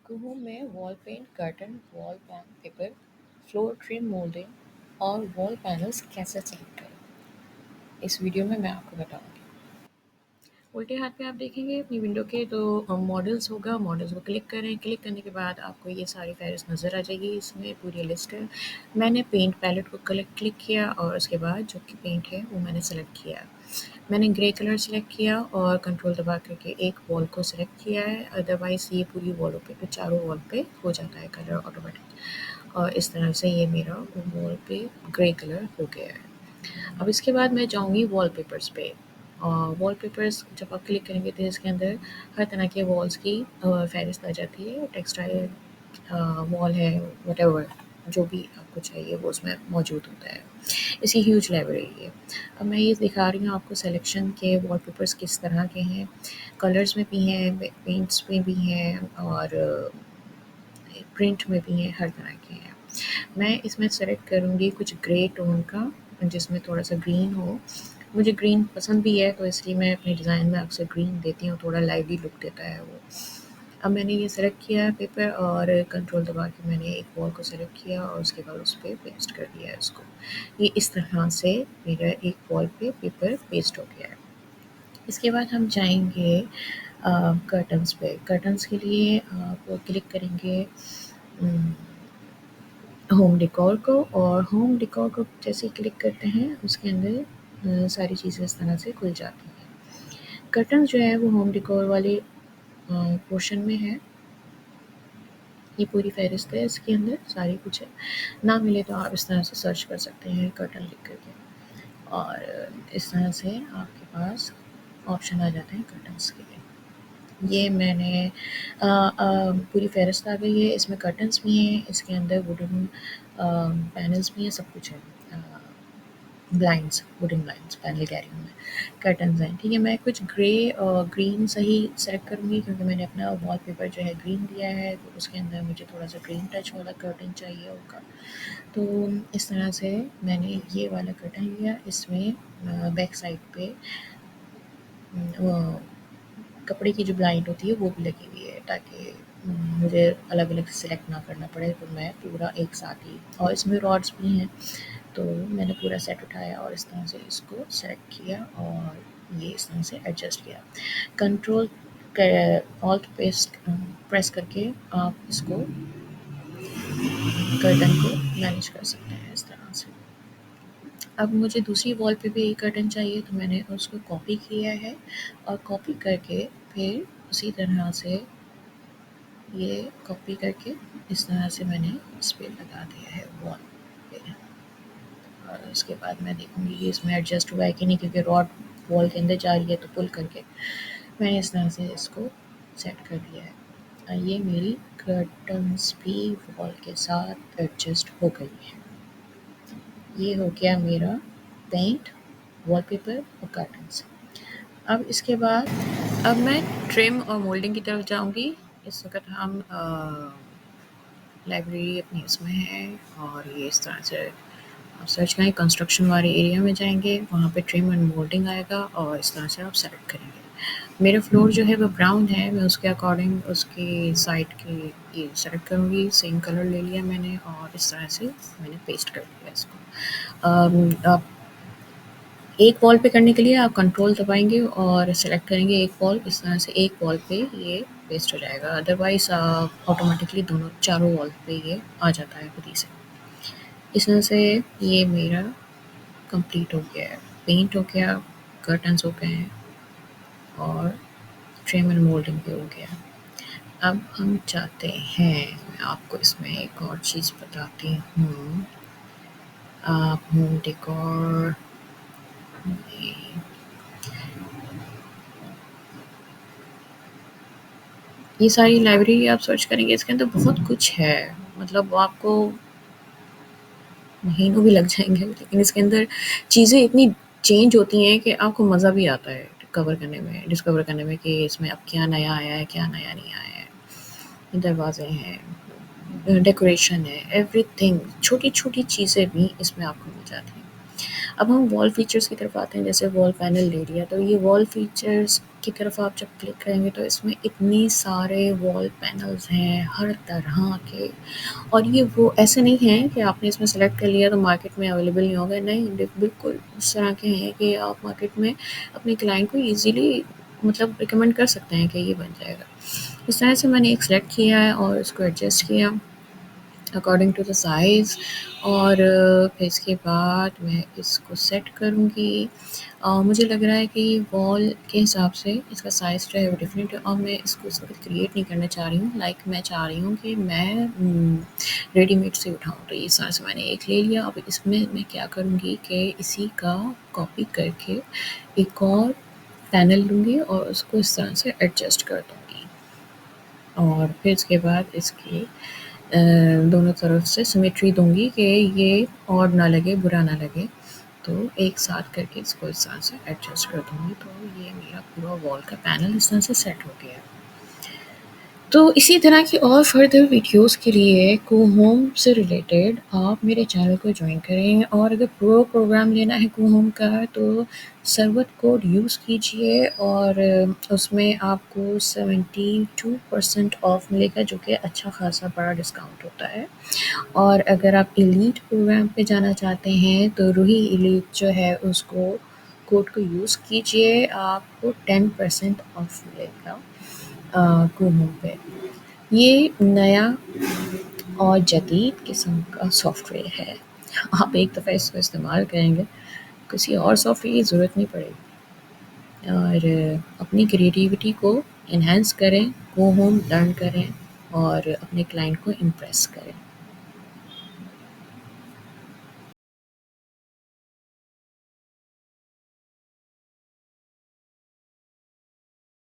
कुहू में wall paint, curtain, wall paper, floor trim moulding और wall panels कैसे select करें, इस वीडियो में मैं आपको बताऊंगी। उल्टे हाथ पे आप देखेंगे अपनी विंडो के तो मॉडल्स होगा, मॉडल्स को क्लिक करें। क्लिक करने के बाद आपको ये सारी फहरिस्त नज़र आ जाएगी, इसमें पूरी लिस्ट है। मैंने पेंट पैलेट को क्लिक किया और उसके बाद जो कि पेंट है वो मैंने सेलेक्ट किया। मैंने ग्रे कलर सेलेक्ट किया और कंट्रोल दबा करके एक वॉल को सेलेक्ट किया है। अदरवाइज़ ये पूरी वॉलों पे चारों वॉल पे हो जाता है कलर ऑटोमेटिक, और इस तरह से ये मेरा वॉल पे ग्रे कलर हो गया है। अब इसके बाद मैं जाऊँगी वॉलपेपर्स पे। वॉलपेपर्स जब आप क्लिक करेंगे तो इसके अंदर हर तरह के वॉल्स की फ़हरिस्त आ जाती है। टेक्सटाइल वॉल है, व्हाटएवर जो भी आपको चाहिए वो उसमें मौजूद होता है। इसकी ह्यूज लाइब्रेरी है। अब मैं ये दिखा रही हूँ आपको सिलेक्शन के वॉलपेपर्स किस तरह के हैं। कलर्स में भी हैं, पेंट्स में भी हैं और प्रिंट में भी हैं, हर तरह के हैं। मैं इसमें सेलेक्ट करूँगी कुछ ग्रे टोन का, जिसमें थोड़ा-सा ग्रीन हो। मुझे ग्रीन पसंद भी है तो इसलिए मैं अपने डिज़ाइन में अक्सर ग्रीन देती हूँ, थोड़ा लाइवली लुक देता है वो। अब मैंने ये सेलेक्ट किया है पेपर और कंट्रोल दबा के मैंने एक वॉल को सेलेक्ट किया और उसके बाद उस पे पेस्ट कर दिया है इसको। ये इस तरह से मेरा एक वॉल पे पेपर पेस्ट हो गया है। इसके बाद हम जाएँगे कर्टन्स पे। कर्टन्स के लिए आप क्लिक करेंगे उम होम डेकोर को, और होम डेकोर को जैसे ही क्लिक करते हैं उसके अंदर सारी चीज़ें इस तरह से खुल जाती हैं। कर्टन जो है वो होम डेकोर वाले पोर्शन में है। ये पूरी फ़हरिस्त है, इसके अंदर सारी कुछ है। ना मिले तो आप इस तरह से सर्च कर सकते हैं कर्टन लिख कर के, और इस तरह से आपके पास ऑप्शन आ जाते हैं कर्टन्स के लिए। ये मैंने पूरी फ़हरिस्त आ गई है, इसमें कर्टन्स भी हैं, इसके अंदर वुडन पैनल्स भी हैं, सब कुछ है। ब्लाइंड्स, वुडन ब्लाइंड्स पैनल कह रही हूँ मैं, कर्टन्स हैं, ठीक है। मैं कुछ ग्रे और ग्रीन सही सेलेक्ट करूँगी क्योंकि मैंने अपना वॉलपेपर जो है ग्रीन दिया है, तो उसके अंदर मुझे थोड़ा-सा ग्रीन टच वाला कर्टन चाहिए होगा। तो इस तरह से मैंने ये वाला कर्टन लिया, इसमें बैक साइड पे वो कपड़े की जो ब्लाइंड होती है वो भी लगी हुई है, ताकि मुझे अलग-अलग सेलेक्ट ना करना पड़े, तो मैं पूरा एक साथ ही, और इसमें रॉड्स भी हैं, तो मैंने पूरा सेट उठाया और इस तरह से इसको सेलेक्ट किया और ये इस तरह से एडजस्ट किया। कंट्रोल ऑल्ट पेस्ट प्रेस करके आप इसको कर्टन को मैनेज कर सकते हैं इस तरह से। अब मुझे दूसरी वॉल पे भी एक कर्टन चाहिए, तो मैंने उसको कॉपी किया है और कॉपी करके फिर उसी तरह से ये कॉपी करके इस तरह से मैंने इस पे लगा दिया है वॉल पे। और उसके बाद मैं देखूँगी कि इसमें एडजस्ट हुआ है कि नहीं, क्योंकि रॉड वॉल के अंदर जा रही है, तो पुल करके मैंने इस तरह से इसको सेट कर दिया है। ये मेरी कर्टन्स भी वॉल के साथ एडजस्ट हो गई है। ये हो गया मेरा पेंट, वॉलपेपर और कर्टन्स। अब इसके बाद अब मैं ट्रिम और मोल्डिंग की तरफ जाऊँगी। इस वक़्त हम लाइब्रेरी अपनी इसमें है, और ये इस तरह से आप सर्च करें, कंस्ट्रक्शन वाले एरिया में जाएँगे, वहाँ पे ट्रिम एंड मोल्डिंग आएगा और इस तरह से आप सेलेक्ट करेंगे। मेरा फ्लोर जो है वो ब्राउन है, मैं उसके अकॉर्डिंग उसकी साइड की ये सेलेक्ट करूँगी, सेम कलर ले लिया मैंने और इस तरह से मैंने पेस्ट कर दिया इसको। आप एक वॉल पे करने के लिए आप कंट्रोल दबाएँगे और सेलेक्ट करेंगे एक वॉल, इस तरह से एक वॉल पे ये पेस्ट हो जाएगा। अदरवाइज़ ऑटोमेटिकली दोनों चारों वॉल पे ये आ जाता है खुद ही से। इस तरह से ये मेरा कंप्लीट हो गया है। पेंट हो गया, कर्टन्स हो गए हैं और ट्रिम एंड मोल्डिंग भी हो गया। अब हम चाहते हैं, मैं आपको इसमें एक और चीज़ बताती हूँ। आप होम डेकोर में ये सारी लाइब्रेरी आप सर्च करेंगे, इसके अंदर बहुत कुछ है, मतलब आपको महीनों भी लग जाएँगे, लेकिन इसके अंदर चीज़ें इतनी चेंज होती हैं कि आपको मज़ा भी आता है डिस्कवर करने में कि इसमें अब क्या नया आया है, क्या नया नहीं आया है। दरवाज़े हैं, डेकोरेशन है, एवरीथिंग, छोटी-छोटी चीज़ें भी इसमें आपको मिल जाती हैं। अब हम वॉल फीचर्स की तरफ आते हैं, जैसे वॉल पैनल ले लिया, तो ये वॉल फीचर्स की तरफ आप जब क्लिक करेंगे तो इसमें इतने सारे वॉल पैनल्स हैं हर तरह के। और ये वो ऐसे नहीं है कि आपने इसमें सेलेक्ट कर लिया तो मार्केट में अवेलेबल नहीं होगा, नहीं, बिल्कुल इस तरह के हैं कि आप मार्केट में अपने क्लाइंट को ईज़िली मतलब रिकमेंड कर सकते हैं कि ये बन जाएगा। इस तरह से मैंने एक सेलेक्ट किया है और इसको एडजस्ट किया अकॉर्डिंग टू द साइज़। और फिर इसके बाद मैं इसको सेट करूँगी। मुझे लग रहा है कि वॉल के हिसाब से इसका साइज़ जो है वो डिफरेंट है और मैं इसको इस वक़्त क्रिएट नहीं करना चाह रही हूँ। मैं चाह रही हूँ कि मैं रेडीमेड से उठाऊँ। तो ये सारा से मैंने एक ले लिया। अब इसमें मैं क्या करूँगी कि इसी का कॉपी करके एक और पैनल लूँगी और उसको इस तरह से एडजस्ट कर दूँगी। और फिर इसके बाद इसकी दोनों तरफ से सिमेट्री दूँगी कि ये ऑड ना लगे, बुरा ना लगे। तो एक साथ करके इसको इस तरह से एडजस्ट कर दूँगी, तो ये मेरा पूरा वॉल का पैनल इस तरह से सेट हो गया है। तो इसी तरह की और फर्दर वीडियोस के लिए कोहोम से रिलेटेड आप मेरे चैनल को जॉइन करें। और अगर प्रो प्रोग्राम लेना है कोहोम का तो सर्वत कोड यूज़ कीजिए और उसमें आपको 72% ऑफ मिलेगा, जो कि अच्छा खासा बड़ा डिस्काउंट होता है। और अगर आप एलीट प्रोग्राम पे जाना चाहते हैं तो रूही एलीट जो है उसको कोड को यूज़ कीजिए, आपको 10% ऑफ मिलेगा कोहोम पे। ये नया और जदीद किस्म का सॉफ्टवेयर है। आप एक दफ़ा इसको इस्तेमाल करेंगे, किसी और सॉफ्टवेयर की ज़रूरत नहीं पड़ेगी। और अपनी क्रिएटिविटी को एनहांस करें, कोहोम लर्न करें और अपने क्लाइंट को इम्प्रेस करें।